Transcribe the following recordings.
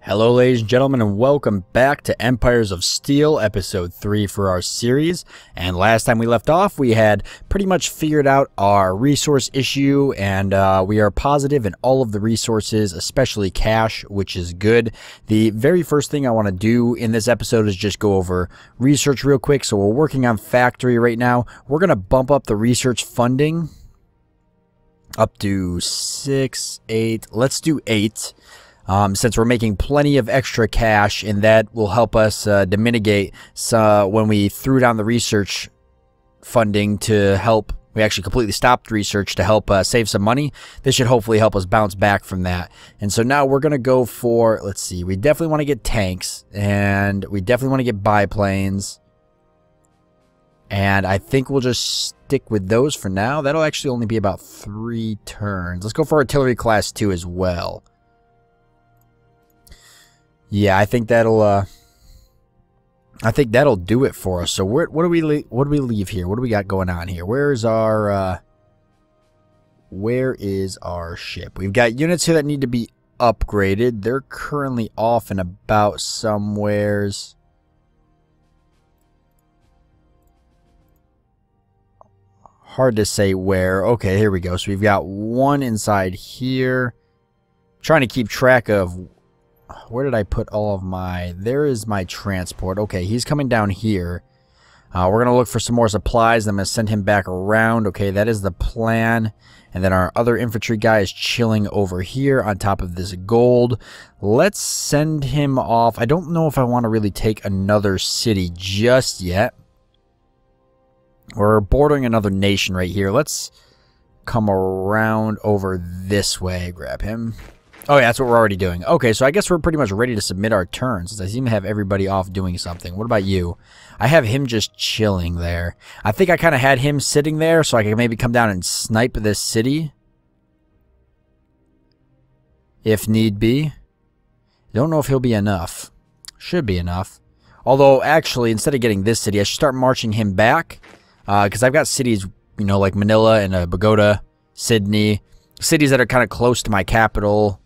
Hello ladies and gentlemen, and welcome back to Empires of Steel episode 3 for our series. And last time we left off, we had pretty much figured out our resource issue, and we are positive in all of the resources, especially cash, which is good. The very first thing I want to do in this episode is just go over research real quick. So we're working on factory right now. We're going to bump up the research funding up to 6, 8, let's do 8. Since we're making plenty of extra cash, and that will help us to mitigate when we threw down the research funding to help. We actually completely stopped research to help save some money. This should hopefully help us bounce back from that. And so now we're going to go for, let's see, we definitely want to get tanks, and we definitely want to get biplanes. And I think we'll just stick with those for now. That'll actually only be about 3 turns. Let's go for artillery class 2 as well. Yeah, I think that'll do it for us. So what do we leave here? What do we got going on here? Where is our ship? We've got units here that need to be upgraded. They're currently off and about somewheres. Hard to say where. Okay, here we go. So we've got one inside here. I'm trying to keep track of where did I put all of my... There is my transport. Okay, he's coming down here. We're going to look for some more supplies. I'm going to send him back around. Okay, that is the plan. And then our other infantry guy is chilling over here on top of this gold. Let's send him off. I don't know if I want to really take another city just yet. We're bordering another nation right here. Let's come around over this way. Grab him. Oh, yeah, that's what we're already doing. Okay, so I guess we're pretty much ready to submit our turns, since I seem to have everybody off doing something. What about you? I have him just chilling there. I think I kind of had him sitting there so I could maybe come down and snipe this city, if need be. Don't know if he'll be enough. Should be enough. Although, actually, instead of getting this city, I should start marching him back, because I've got cities, you know, like Manila and Bogota, Sydney, cities that are kind of close to my capital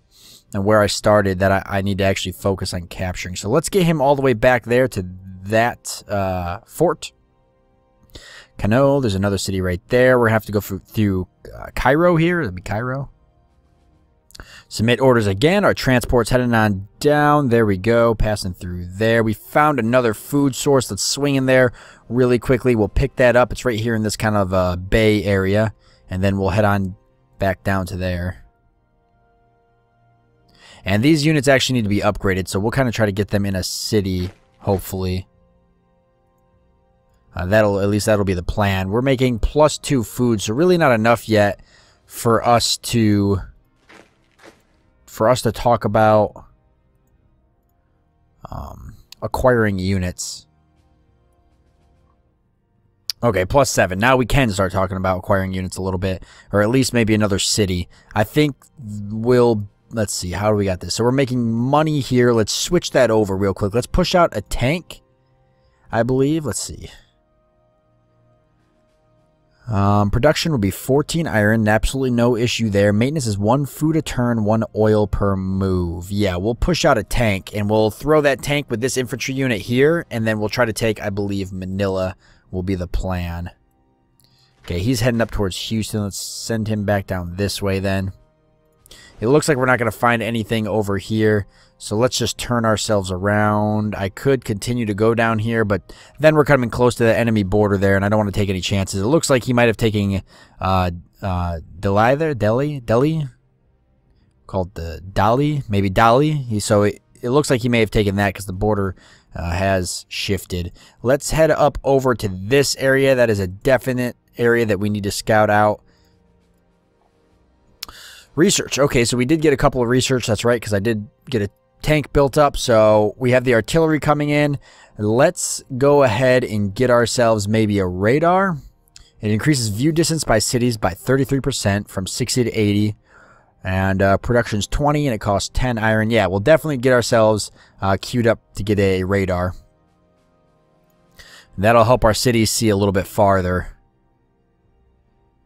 and where I started that I need to actually focus on capturing. So let's get him all the way back there to that fort. Kano, there's another city right there. We're going to have to go through Cairo here. It'll be Cairo. Submit orders again. Our transport's heading on down. There we go. Passing through there. We found another food source that's swinging there really quickly. We'll pick that up. It's right here in this kind of bay area. And then we'll head on back down to there. And these units actually need to be upgraded, so we'll kind of try to get them in a city, hopefully. At least that'll be the plan. We're making +2 food, so really not enough yet for us to talk about acquiring units. Okay, +7. Now we can start talking about acquiring units a little bit, or at least maybe another city. I think we'll... Let's see, how do we got this? So we're making money here. Let's switch that over real quick. Let's push out a tank, I believe. Let's see. Production will be 14 iron. Absolutely no issue there. Maintenance is 1 food a turn, 1 oil per move. Yeah, we'll push out a tank, and we'll throw that tank with this infantry unit here, and then we'll try to take, I believe, Manila will be the plan. Okay, he's heading up towards Houston. Let's send him back down this way then. It looks like we're not going to find anything over here, so let's just turn ourselves around. I could continue to go down here, but then we're coming close to the enemy border there, and I don't want to take any chances. It looks like he might have taken Delhi there, Delhi, called the Dali, maybe Dali. So it looks like he may have taken that because the border has shifted. Let's head up over to this area. That is a definite area that we need to scout out. Research. Okay, so we did get a couple of research. That's right, because I did get a tank built up. So we have the artillery coming in. Let's go ahead and get ourselves maybe a radar. It increases view distance by cities by 33% from 60 to 80. And production's 20 and it costs 10 iron. Yeah, we'll definitely get ourselves queued up to get a radar. That'll help our cities see a little bit farther.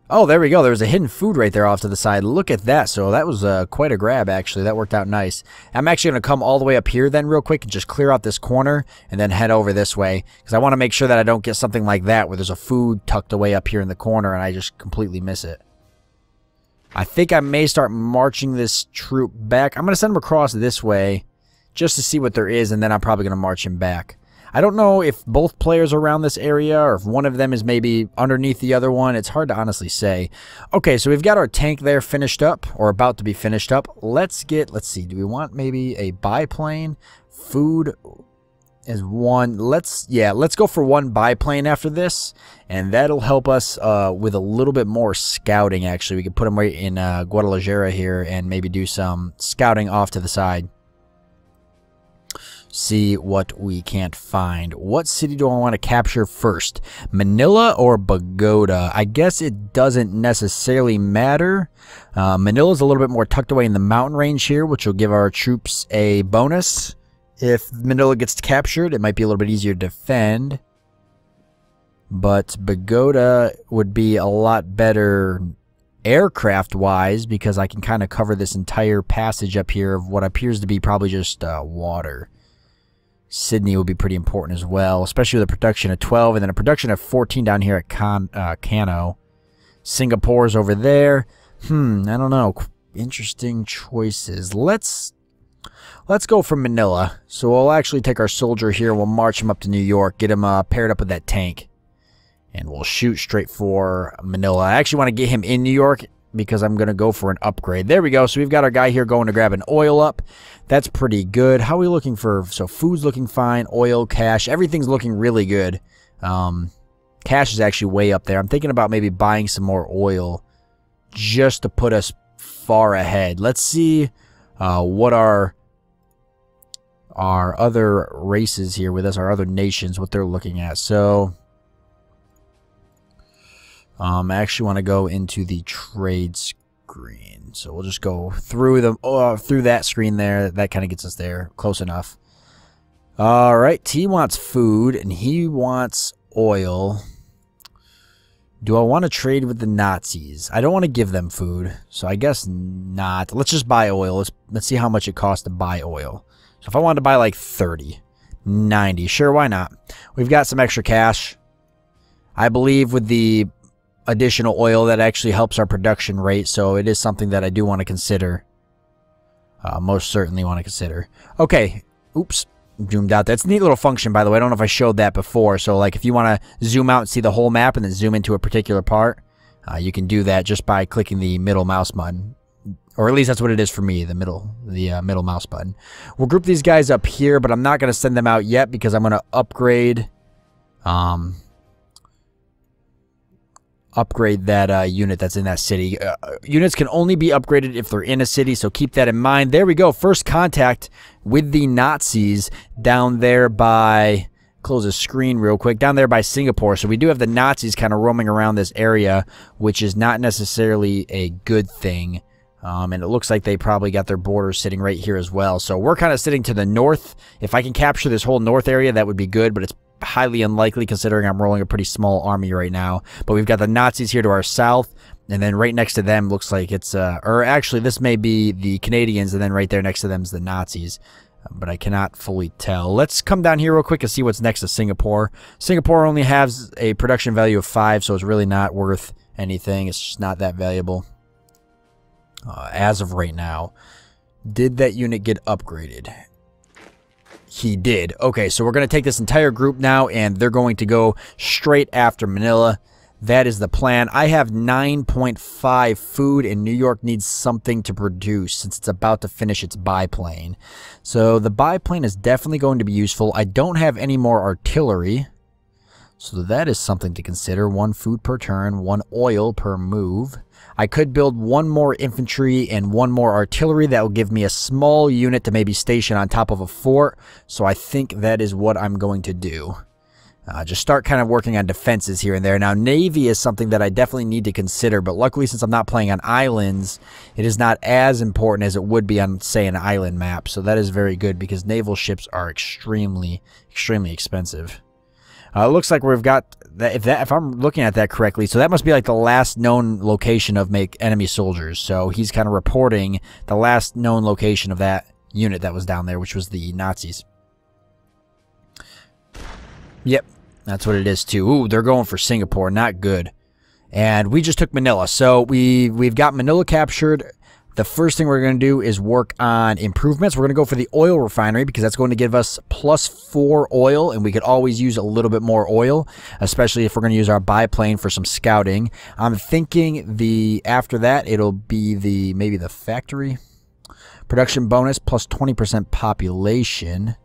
Oh, there we go. There was a hidden food right there off to the side. Look at that. So that was quite a grab, actually. That worked out nice. I'm actually going to come all the way up here then real quick and just clear out this corner and then head over this way because I want to make sure that I don't get something like that where there's a food tucked away up here in the corner and I just completely miss it. I think I may start marching this troop back. I'm going to send them across this way just to see what there is, and then I'm probably going to march him back. I don't know if both players are around this area or if one of them is maybe underneath the other one. It's hard to honestly say. Okay, so we've got our tank there finished up or about to be finished up. Let's see, do we want maybe a biplane? Food is one. Let's go for one biplane after this, and that'll help us with a little bit more scouting, actually. We could put them right in Guadalajara here and maybe do some scouting off to the side. See what we can't find. What city do I want to capture first? Manila or Bogota? I guess it doesn't necessarily matter. Manila's a little bit more tucked away in the mountain range here, which will give our troops a bonus. If Manila gets captured, it might be a little bit easier to defend. But Bogota would be a lot better aircraft-wise because I can kind of cover this entire passage up here of what appears to be probably just water. Sydney will be pretty important as well, especially with a production of 12 and then a production of 14 down here at Cano. Singapore's over there. I don't know. Interesting choices. Let's go for Manila. So we'll actually take our soldier here. We'll march him up to New York, get him paired up with that tank, and we'll shoot straight for Manila. I actually want to get him in New York because I'm going to go for an upgrade. There we go. So we've got our guy here going to grab an oil up. That's pretty good. How are we looking for? So food's looking fine. Oil, cash, everything's looking really good. Cash is actually way up there. I'm thinking about maybe buying some more oil just to put us far ahead. Let's see what our other races here with us, our other nations, what they're looking at. So I actually want to go into the trade screen. So we'll just go through them, through that screen there. That kind of gets us there. Close enough. All right. T wants food and he wants oil. Do I want to trade with the Nazis? I don't want to give them food, so I guess not. Let's just buy oil. Let's see how much it costs to buy oil. So if I wanted to buy like 30, 90, sure, why not? We've got some extra cash. I believe with the additional oil that actually helps our production rate, so it is something that I do want to consider. Most certainly want to consider. Okay, oops, zoomed out. That's a neat little function, by the way. I don't know if I showed that before. So like if you want to zoom out and see the whole map and then zoom into a particular part, you can do that just by clicking the middle mouse button. Or at least that's what it is for me, the middle mouse button. We'll group these guys up here, but I'm not going to send them out yet because I'm going to upgrade that unit that's in that city. Units can only be upgraded if they're in a city, so keep that in mind. There we go. First contact with the Nazis down there by... Close the screen real quick. Down there by Singapore. So we do have the Nazis kind of roaming around this area, which is not necessarily a good thing. And it looks like they probably got their borders sitting right here as well. So we're kind of sitting to the north. If I can capture this whole north area, that would be good, but it's highly unlikely considering I'm rolling a pretty small army right now. But we've got the Nazis here to our south, and then right next to them looks like it's, or actually this may be the Canadians, and then right there next to them is the Nazis. But I cannot fully tell. Let's come down here real quick and see what's next to Singapore. Singapore only has a production value of 5, so it's really not worth anything. It's just not that valuable as of right now. Did that unit get upgraded? He did. Okay, so we're going to take this entire group now, and they're going to go straight after Manila. That is the plan. I have 9.5 food, and New York needs something to produce since it's about to finish its biplane. So the biplane is definitely going to be useful. I don't have any more artillery, so that is something to consider. 1 food per turn, 1 oil per move. I could build 1 more infantry and 1 more artillery. That will give me a small unit to maybe station on top of a fort. So I think that is what I'm going to do. Just start kind of working on defenses here and there. Now, Navy is something that I definitely need to consider, but luckily since I'm not playing on islands, it is not as important as it would be on, say, an island map. So that is very good because naval ships are extremely, extremely expensive. It looks like we've got that. If I'm looking at that correctly, so that must be like the last known location of enemy soldiers. So he's kind of reporting the last known location of that unit that was down there, which was the Nazis. Yep, that's what it is too. Ooh, they're going for Singapore. Not good. And we just took Manila, so we've got Manila captured. The first thing we're going to do is work on improvements. We're going to go for the oil refinery because that's going to give us +4 oil, and we could always use a little bit more oil, especially if we're going to use our biplane for some scouting. I'm thinking after that it'll be maybe the factory production bonus plus 20% population.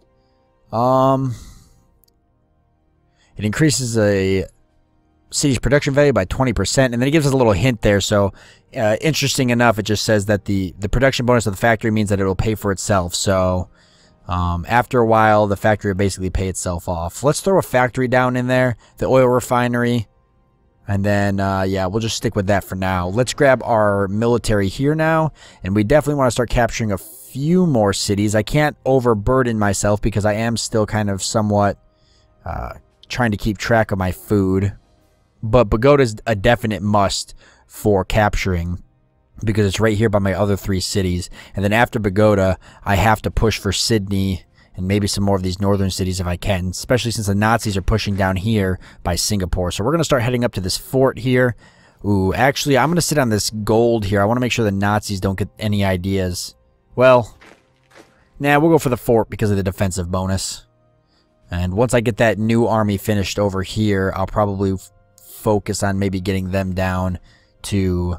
It increases a city's production value by 20%, and then it gives us a little hint there. So interesting enough, it just says that the production bonus of the factory means that it will pay for itself. So after a while, the factory will basically pay itself off. Let's throw a factory down in there, the oil refinery, and then yeah, we'll just stick with that for now. Let's grab our military here now, and we definitely want to start capturing a few more cities. I can't overburden myself because I am still kind of somewhat trying to keep track of my food. But Pagoda's a definite must for capturing because it's right here by my other 3 cities. And then after Pagoda, I have to push for Sydney and maybe some more of these northern cities if I can, especially since the Nazis are pushing down here by Singapore. So we're going to start heading up to this fort here. Ooh, actually, I'm going to sit on this gold here. I want to make sure the Nazis don't get any ideas. Well, nah, we'll go for the fort because of the defensive bonus. And once I get that new army finished over here, I'll probably focus on maybe getting them down to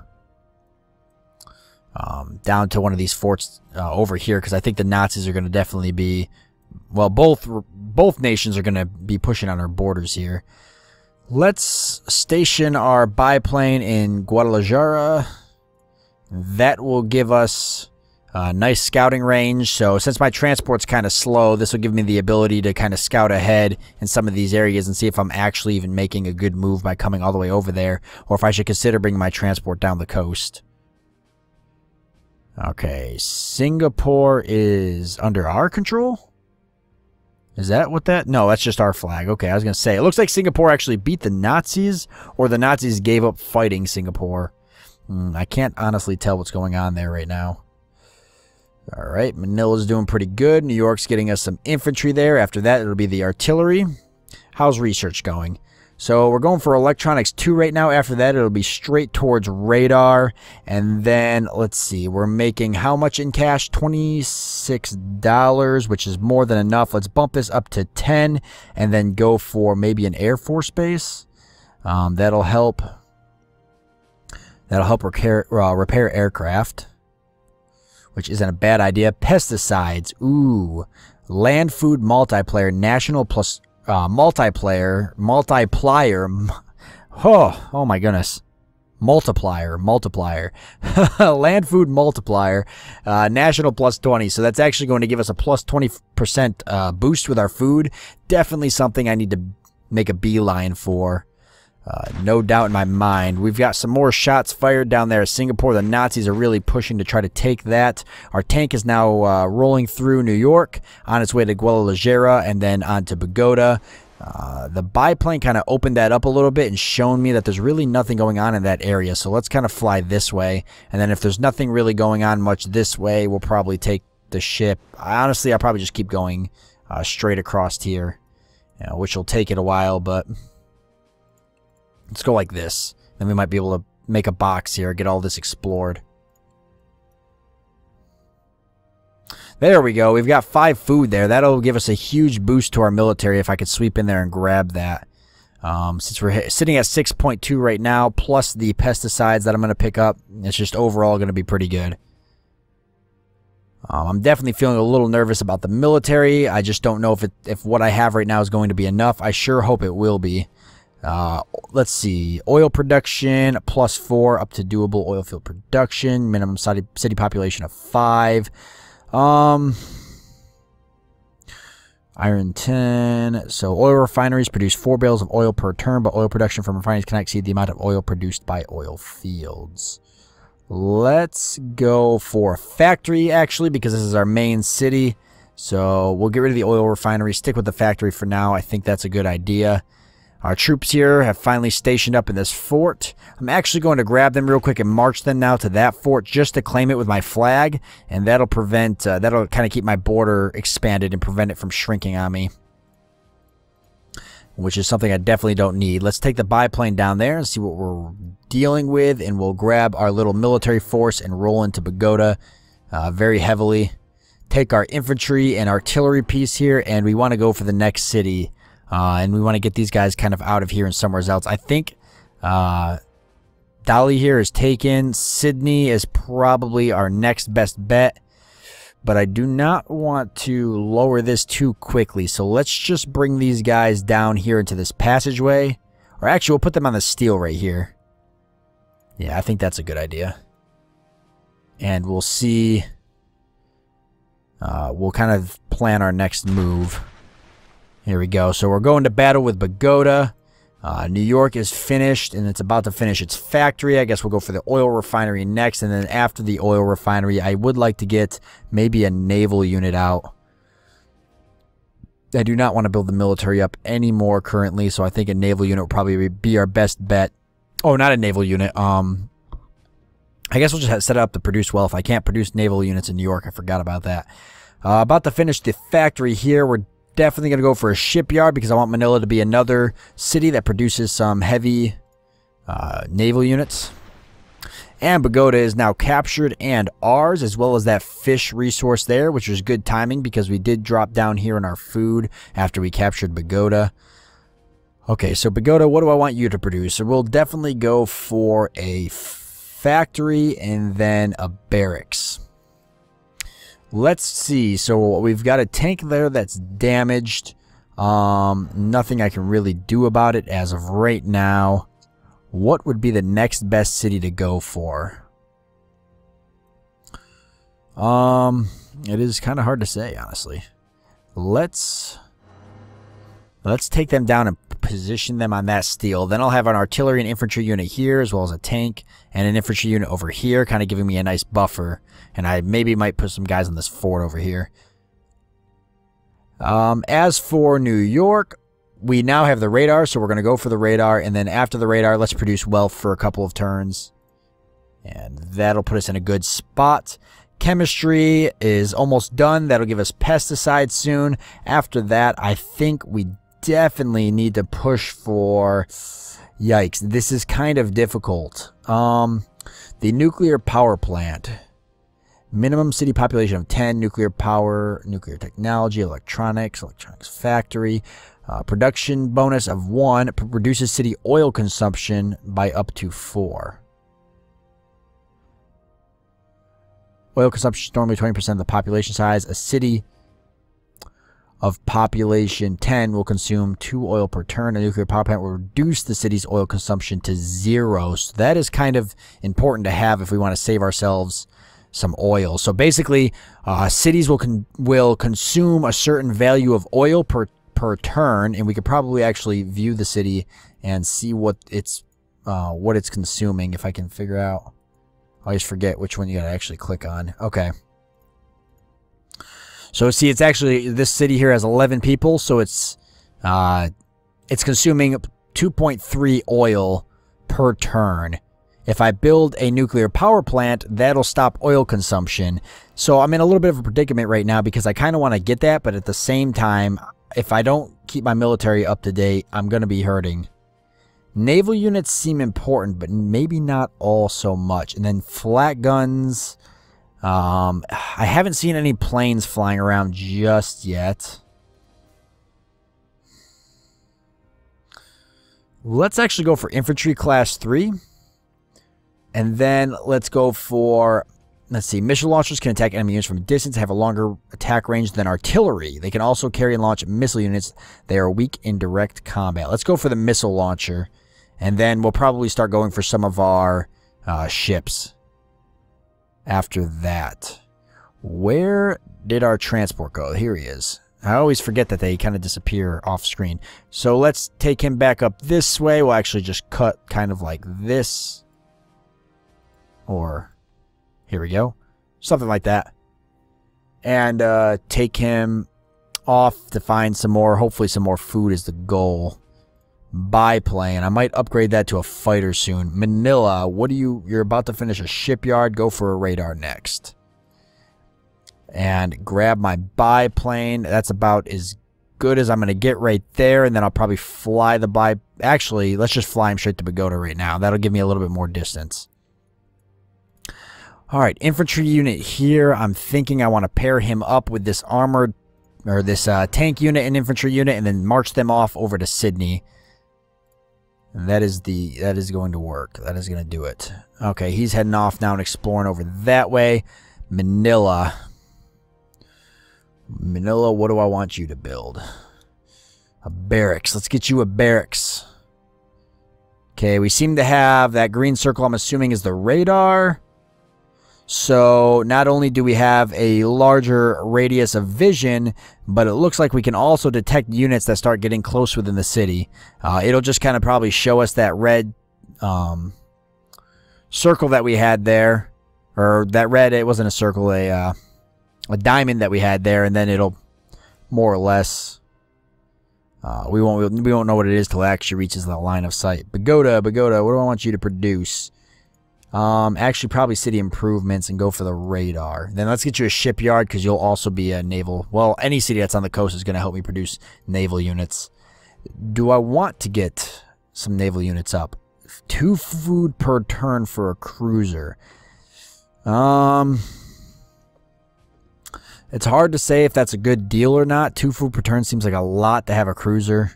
one of these forts over here, because I think the Nazis are going to definitely be, well, both nations are going to be pushing on our borders here. Let's station our biplane in Guadalajara. That will give us a nice scouting range. So since my transport's kind of slow, this will give me the ability to kind of scout ahead in some of these areas and see if I'm actually even making a good move by coming all the way over there, or if I should consider bringing my transport down the coast. Okay, Singapore is under our control? Is that what that? No, that's just our flag. Okay, I was going to say, it looks like Singapore actually beat the Nazis, or the Nazis gave up fighting Singapore. I can't honestly tell what's going on there right now. All right, Manila's doing pretty good. New York's getting us some infantry there. After that, it'll be the artillery. How's research going? So we're going for electronics 2 right now. After that, it'll be straight towards radar. And then, let's see, we're making how much in cash? $26, which is more than enough. Let's bump this up to 10 and then go for maybe an Air Force base. That'll help repair aircraft, which isn't a bad idea. Pesticides. Ooh. Land food multiplier. National plus multiplier. Oh my goodness. Multiplier. Land food multiplier. National plus 20. So that's actually going to give us a plus 20% boost with our food. Definitely something I need to make a beeline for. No doubt in my mind. We've got some more shots fired down there at Singapore. The Nazis are really pushing to try to take that. Our tank is now rolling through New York on its way to Guadalajara and then on to Pagoda. The biplane kind of opened that up a little bit and shown me that there's really nothing going on in that area. So let's kind of fly this way. And then if there's nothing really going on much this way, we'll probably take the ship. Honestly, I'll probably just keep going straight across here, which will take it a while, but let's go like this. Then we might be able to make a box here, get all this explored. There we go. We've got 5 food there. That'll give us a huge boost to our military if I could sweep in there and grab that. Since we're sitting at 6.2 right now, plus the pesticides that I'm going to pick up, it's just overall going to be pretty good. I'm definitely feeling a little nervous about the military. I just don't know if what I have right now is going to be enough. I sure hope it will be. Let's see. Oil production +4 up to doable oil field production. Minimum city population of 5. Iron 10. So oil refineries produce 4 barrels of oil per turn, but oil production from refineries cannot exceed the amount of oil produced by oil fields. Let's go for a factory, actually, because this is our main city. So we'll get rid of the oil refinery, stick with the factory for now. I think that's a good idea. Our troops here have finally stationed up in this fort. I'm actually going to grab them real quick and march them now to that fort just to claim it with my flag. And that'll prevent, that'll kind of keep my border expanded and prevent it from shrinking on me. Which is something I definitely don't need. Let's take the biplane down there and see what we're dealing with. And we'll grab our little military force and roll into Pagoda very heavily. Take our infantry and artillery piece here. And we want to go for the next city. And we want to get these guys kind of out of here and somewhere else. I think Dali here is taken. Sydney is probably our next best bet. But I do not want to lower this too quickly. So let's just bring these guys down here into this passageway. Or actually, we'll put them on the steel right here. Yeah, I think that's a good idea. And we'll see. We'll kind of plan our next move. Here we go. So we're going to battle with Pagoda. New York is finished, and it's about to finish its factory. I guess we'll go for the oil refinery next, and then after the oil refinery, I would like to get maybe a naval unit out. I do not want to build the military up anymore currently, so I think a naval unit will probably be our best bet. Oh, not a naval unit. I guess we'll just set it up to produce wealth. I can't produce naval units in New York. I forgot about that. About to finish the factory here. We're definitely going to go for a shipyard because I want Manila to be another city that produces some heavy naval units. And Pagoda is now captured and ours, as well as that fish resource there, which was good timing because we did drop down here in our food after we captured Pagoda. Okay, so Pagoda, what do I want you to produce? So we'll definitely go for a factory and then a barracks. Let's see. So we've got a tank there that's damaged. Nothing I can really do about it as of right now. What would be the next best city to go for? It is kind of hard to say, honestly. Let's take them down and position them on that steel. Then I'll have an artillery and infantry unit here, as well as a tank and an infantry unit over here, kind of giving me a nice buffer. And I maybe might put some guys on this fort over here. As for New York, we now have the radar, so we're going to go for the radar. And then after the radar, let's produce wealth for a couple of turns. And that'll put us in a good spot. Chemistry is almost done. That'll give us pesticides soon. After that, I think we definitely need to push for... Yikes, this is kind of difficult. The nuclear power plant. Minimum city population of 10, nuclear power, nuclear technology, electronics factory. Production bonus of 1, reduces city oil consumption by up to 4. Oil consumption is normally 20% of the population size. A city of population 10 will consume 2 oil per turn. A nuclear power plant will reduce the city's oil consumption to 0. So that is kind of important to have if we want to save ourselves some oil. So basically, cities will consume a certain value of oil per turn, and we could probably actually view the city and see what it's consuming. If I can figure out, I always forget which one you gotta actually click on. Okay. So see, it's actually, this city here has 11 people, so it's consuming 2.3 oil per turn. If I build a nuclear power plant, that'll stop oil consumption. So I'm in a little bit of a predicament right now because I kind of want to get that, but at the same time, if I don't keep my military up to date, I'm going to be hurting. Naval units seem important, but maybe not all so much. And then flat guns. I haven't seen any planes flying around just yet. Let's actually go for infantry class 3. And then let's go for, let's see, missile launchers can attack enemy units from a distance, have a longer attack range than artillery. They can also carry and launch missile units. They are weak in direct combat. Let's go for the missile launcher. And then we'll probably start going for some of our ships after that. Where did our transport go? Here he is. I always forget that they kind of disappear off screen. So let's take him back up this way. We'll actually just cut kind of like this. Or, here we go. Something like that. And take him off to find some more. Hopefully some more food is the goal. biplane. I might upgrade that to a fighter soon. Manila, you're about to finish a shipyard. Go for a radar next. And grab my biplane. That's about as good as I'm going to get right there. And then I'll probably fly the Actually, let's just fly him straight to Pagoda right now. That'll give me a little bit more distance. All right, infantry unit here. I'm thinking I want to pair him up with this armored, or this tank unit and infantry unit, and then march them off over to Sydney. And that is going to work. That is going to do it. Okay, he's heading off now and exploring over that way. Manila. Manila, what do I want you to build? A barracks. Let's get you a barracks. Okay, we seem to have that green circle, I'm assuming, is the radar. So not only do we have a larger radius of vision, but it looks like we can also detect units that start getting close within the city. It'll just kind of probably show us that red circle that we had there, or that red, it wasn't a circle, a diamond that we had there, and then it'll more or less, we won't know what it is till it actually reaches the line of sight. Pagoda, what do I want you to produce? Actually, probably city improvements and go for the radar. Then let's get you a shipyard because you'll also be a naval. Well, any city that's on the coast is going to help me produce naval units. Do I want to get some naval units up? 2 food per turn for a cruiser. It's hard to say if that's a good deal or not. 2 food per turn seems like a lot to have a cruiser.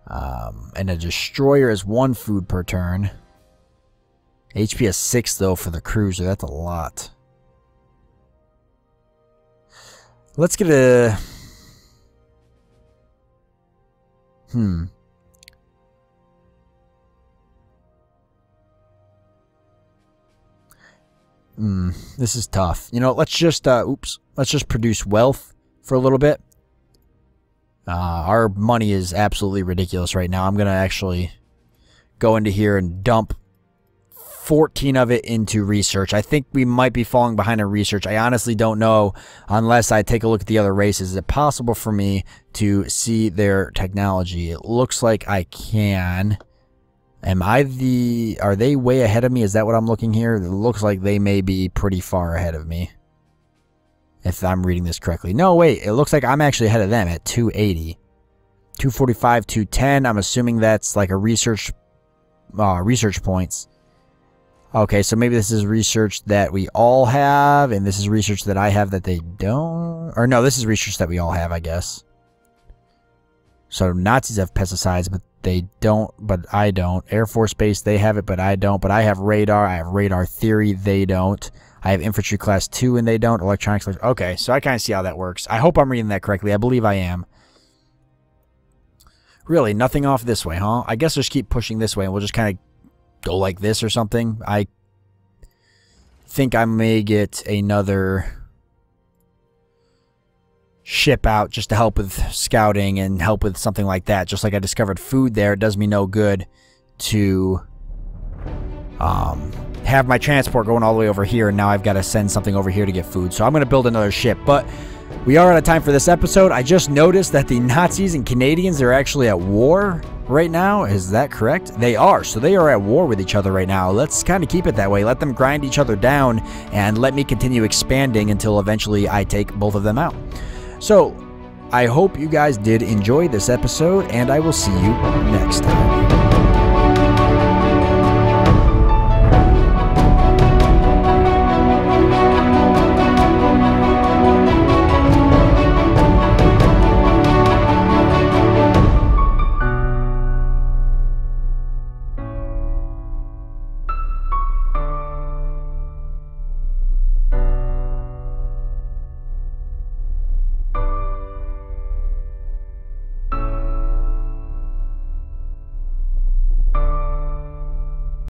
And a destroyer is 1 food per turn. HP is 6 though for the cruiser. That's a lot. Let's get a... This is tough. You know, let's just let's just produce wealth for a little bit. Our money is absolutely ridiculous right now. I'm gonna actually go into here and dump 14 of it into research. I think we might be falling behind in research. I honestly don't know unless I take a look at the other races. Is it possible for me to see their technology? It looks like I can. Are they way ahead of me? Is that what I'm looking here? It looks like they may be pretty far ahead of me, if I'm reading this correctly. No, wait. It looks like I'm actually ahead of them at 280. 245, 210. I'm assuming that's like a research points. Okay, so maybe this is research that we all have, and this is research that I have that they don't. Or no, this is research that we all have, I guess. So Nazis have pesticides, but they don't, but I don't. Air Force Base, they have it, but I don't. But I have radar. I have radar theory. They don't. I have infantry class 2, and they don't. Electronics. Okay, so I kind of see how that works. I hope I'm reading that correctly. I believe I am. Really, nothing off this way, huh? I guess just keep pushing this way, and we'll just kind of go like this or something. I think I may get another ship out just to help with scouting and help with something like that. Just like I discovered food there, it does me no good to have my transport going all the way over here, and now I've got to send something over here to get food. So I'm going to build another ship, but we are out of time for this episode. I just noticed that the Nazis and Canadians are actually at war right now. Is that correct? They are. So they are at war with each other right now. Let's kind of keep it that way. Let them grind each other down and let me continue expanding until eventually I take both of them out. So I hope you guys did enjoy this episode, and I will see you next time.